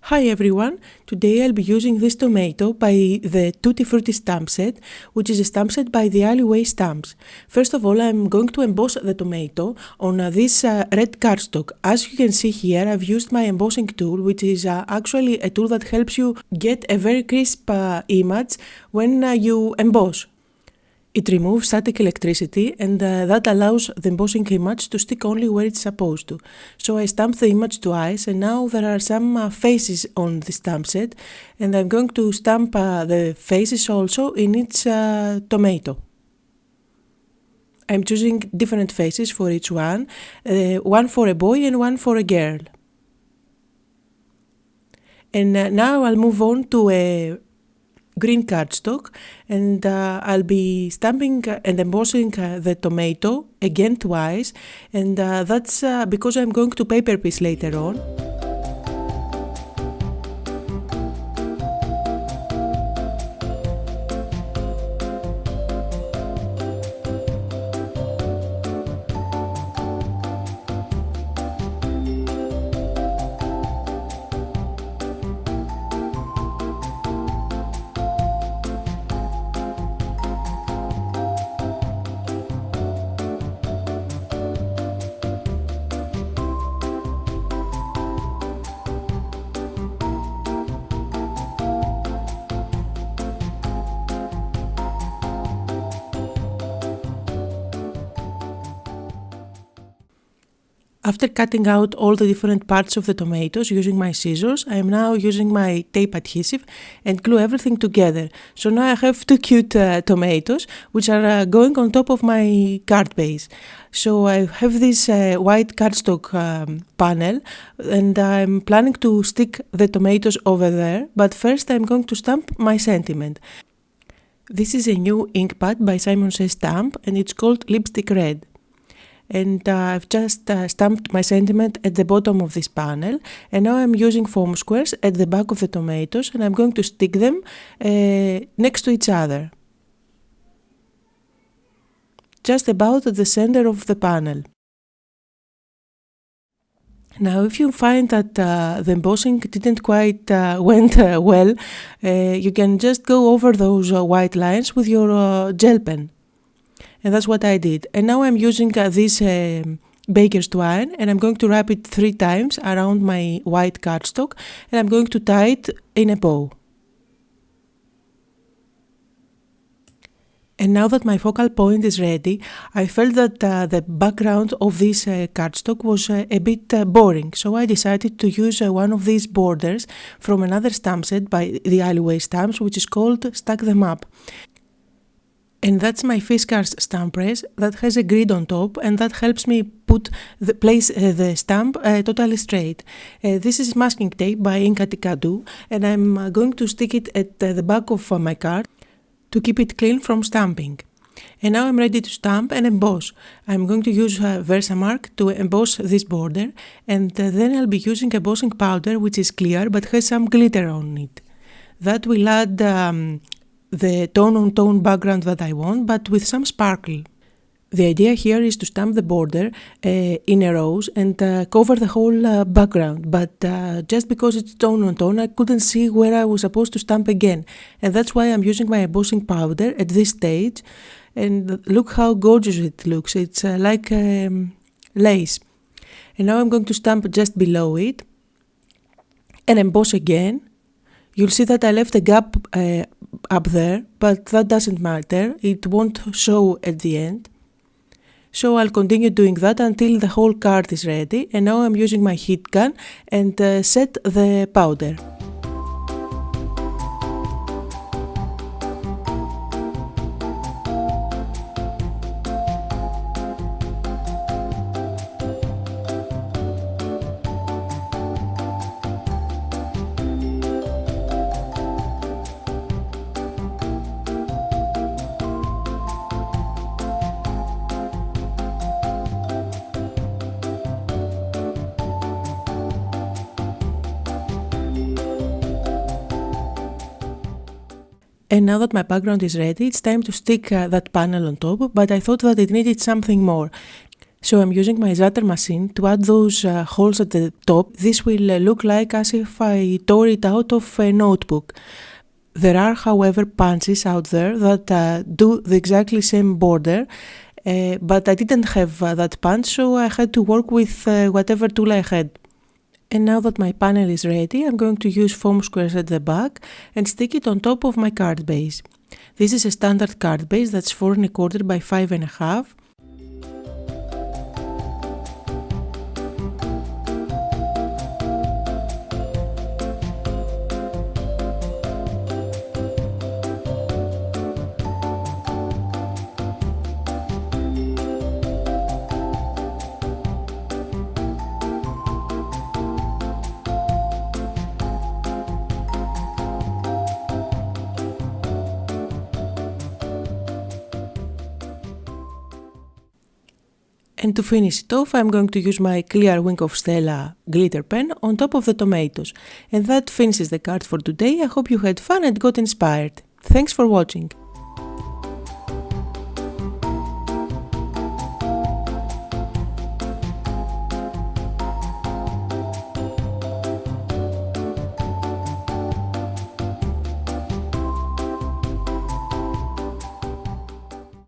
Hi everyone, today I'll be using this tomato by the Tutti Frutti stamp set, which is a stamp set by the Alleyway Stamps. First of all, I'm going to emboss the tomato on this red cardstock. As you can see here, I've used my embossing tool, which is actually a tool that helps you get a very crisp image when you emboss. It removes static electricity and that allows the embossing image to stick only where it's supposed to. So I stamped the image twice and now there are some faces on the stamp set, and I'm going to stamp the faces also in each tomato. I'm choosing different faces for each one for a boy and one for a girl. And now I'll move on to a green cardstock, and I'll be stamping and embossing the tomato again twice, and that's because I'm going to paper piece later on. After cutting out all the different parts of the tomatoes using my scissors, I am now using my tape adhesive and glue everything together. So now I have two cute tomatoes which are going on top of my card base. So I have this white cardstock panel, and I'm planning to stick the tomatoes over there, but first I'm going to stamp my sentiment. This is a new ink pad by Simon Says Stamp and it's called Lipstick Red. And I've just stamped my sentiment at the bottom of this panel, and now I'm using foam squares at the back of the tomatoes and I'm going to stick them next to each other, just about at the center of the panel. Now, if you find that the embossing didn't quite went well, you can just go over those white lines with your gel pen. And that's what I did. And now I'm using this baker's twine, and I'm going to wrap it 3 times around my white cardstock, and I'm going to tie it in a bow. And now that my focal point is ready, I felt that the background of this cardstock was a bit boring, so I decided to use one of these borders from another stamp set by the Alleyway Stamps, which is called Stack Them Up. And that's my Fiskars stamp press that has a grid on top, and that helps me place the stamp totally straight. This is masking tape by Inkatikadu, and I'm going to stick it at the back of my card to keep it clean from stamping. And now I'm ready to stamp and emboss. I'm going to use Versamark to emboss this border, and then I'll be using embossing powder which is clear but has some glitter on it. That will add the tone-on-tone background that I want, but with some sparkle. The idea here is to stamp the border in a rows and cover the whole background, but just because it's tone-on-tone, I couldn't see where I was supposed to stamp again, and that's why I'm using my embossing powder at this stage. And look how gorgeous it looks. It's like lace. And now I'm going to stamp just below it and emboss again. You'll see that I left a gap up there, but that doesn't matter. It won't show at the end. So I'll continue doing that until the whole card is ready. And now I'm using my heat gun and set the powder. And now that my background is ready, it's time to stick that panel on top, but I thought that it needed something more. So I'm using my zatter machine to add those holes at the top. This will look like as if I tore it out of a notebook. There are, however, punches out there that do the exactly same border, but I didn't have that punch, so I had to work with whatever tool I had. And now that my panel is ready, I'm going to use foam squares at the back and stick it on top of my card base. This is a standard card base that's 4¼ by 5½. And to finish it off, I'm going to use my clear Wink of Stella glitter pen on top of the tomatoes. And that finishes the card for today. I hope you had fun and got inspired. Thanks for watching.